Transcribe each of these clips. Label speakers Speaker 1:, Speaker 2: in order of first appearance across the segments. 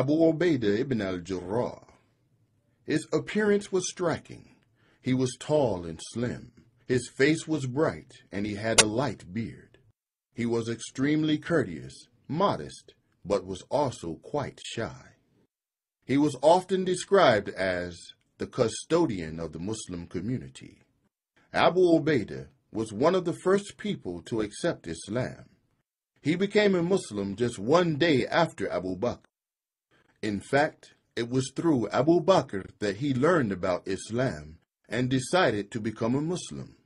Speaker 1: Abu Ubaydah Ibn Al Jarrah. His appearance was striking. He was tall and slim. His face was bright, and he had a light beard. He was extremely courteous, modest, but was also quite shy. He was often described as the custodian of the Muslim community. Abu Ubaydah was one of the first people to accept Islam. He became a Muslim just one day after Abu Bakr. In fact, it was through Abu Bakr that he learned about Islam and decided to become a Muslim.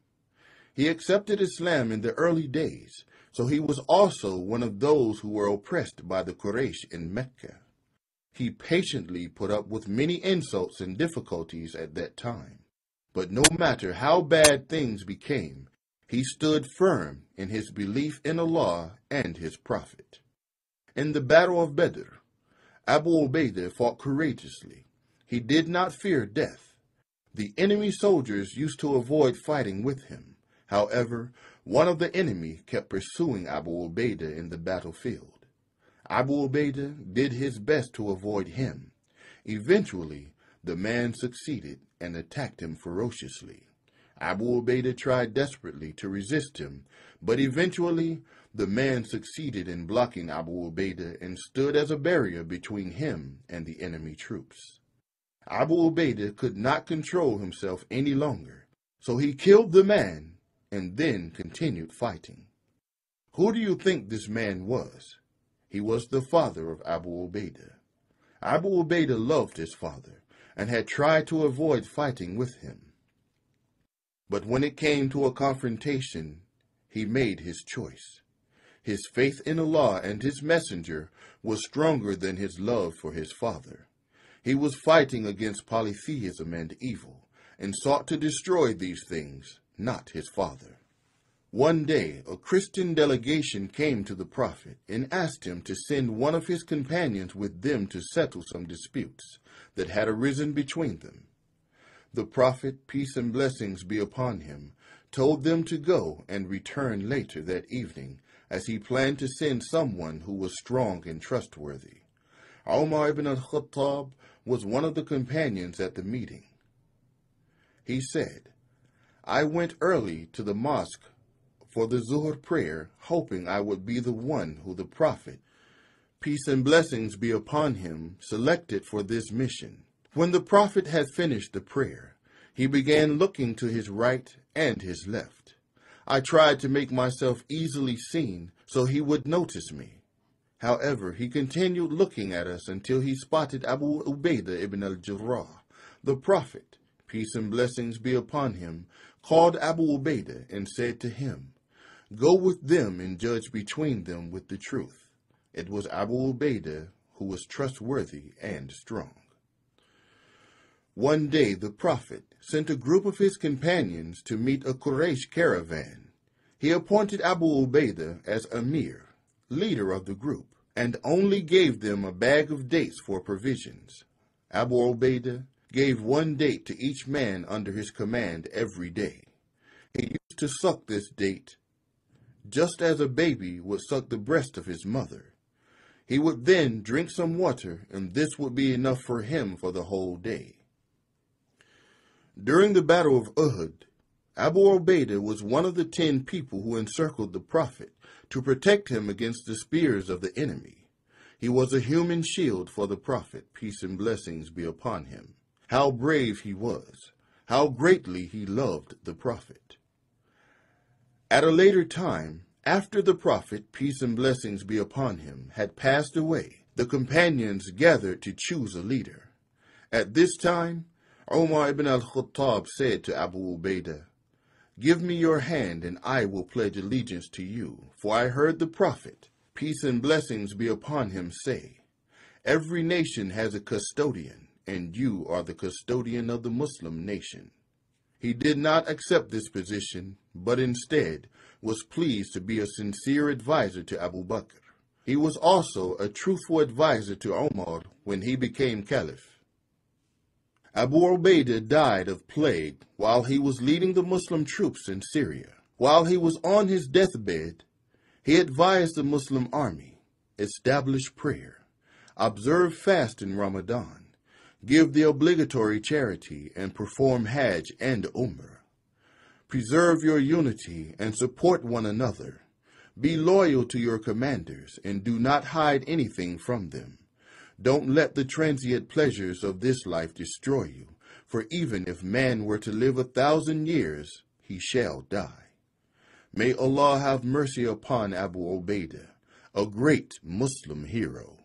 Speaker 1: He accepted Islam in the early days, so he was also one of those who were oppressed by the Quraysh in Mecca. He patiently put up with many insults and difficulties at that time. But no matter how bad things became, he stood firm in his belief in Allah and his Prophet. In the Battle of Badr, Abu Ubaydah fought courageously. He did not fear death. The enemy soldiers used to avoid fighting with him. However, one of the enemy kept pursuing Abu Ubaydah in the battlefield. Abu Ubaydah did his best to avoid him. Eventually, the man succeeded and attacked him ferociously. Abu Ubaydah tried desperately to resist him, but eventually the man succeeded in blocking Abu Ubaydah and stood as a barrier between him and the enemy troops. Abu Ubaydah could not control himself any longer, so he killed the man and then continued fighting. Who do you think this man was? He was the father of Abu Ubaydah. Abu Ubaydah loved his father and had tried to avoid fighting with him. But when it came to a confrontation, he made his choice. His faith in Allah and his messenger was stronger than his love for his father. He was fighting against polytheism and evil, and sought to destroy these things, not his father. One day, a Christian delegation came to the Prophet and asked him to send one of his companions with them to settle some disputes that had arisen between them. The Prophet, peace and blessings be upon him, told them to go and return later that evening, as he planned to send someone who was strong and trustworthy. Umar ibn al-Khattab was one of the companions at the meeting. He said, "I went early to the mosque for the Zuhr prayer, hoping I would be the one who the Prophet, peace and blessings be upon him, selected for this mission. When the Prophet had finished the prayer, he began looking to his right and his left. I tried to make myself easily seen so he would notice me. However, he continued looking at us until he spotted Abu Ubaydah Ibn Al Jarrah. The Prophet, peace and blessings be upon him, called Abu Ubaydah and said to him, 'Go with them and judge between them with the truth.' It was Abu Ubaydah who was trustworthy and strong. One day the Prophet sent a group of his companions to meet a Quraysh caravan. He appointed Abu Ubaydah as Amir, leader of the group, and only gave them a bag of dates for provisions. Abu Ubaydah gave one date to each man under his command every day. He used to suck this date just as a baby would suck the breast of his mother. He would then drink some water, and this would be enough for him for the whole day. During the Battle of Uhud, Abu Ubaydah was one of the 10 people who encircled the Prophet to protect him against the spears of the enemy. He was a human shield for the Prophet, peace and blessings be upon him. How brave he was! How greatly he loved the Prophet! At a later time, after the Prophet, peace and blessings be upon him, had passed away, the companions gathered to choose a leader. At this time, Umar ibn al-Khattab said to Abu Ubaydah, "Give me your hand and I will pledge allegiance to you, for I heard the Prophet, peace and blessings be upon him, say, 'Every nation has a custodian, and you are the custodian of the Muslim nation.'" He did not accept this position, but instead was pleased to be a sincere advisor to Abu Bakr. He was also a truthful advisor to Umar when he became caliph. Abu Ubaydah died of plague while he was leading the Muslim troops in Syria. While he was on his deathbed, he advised the Muslim army, "Establish prayer. Observe fast in Ramadan. Give the obligatory charity and perform Hajj and Umrah. Preserve your unity and support one another. Be loyal to your commanders and do not hide anything from them. Don't let the transient pleasures of this life destroy you, for even if man were to live 1,000 years, he shall die. May Allah have mercy upon Abu Ubaidah, a great Muslim hero.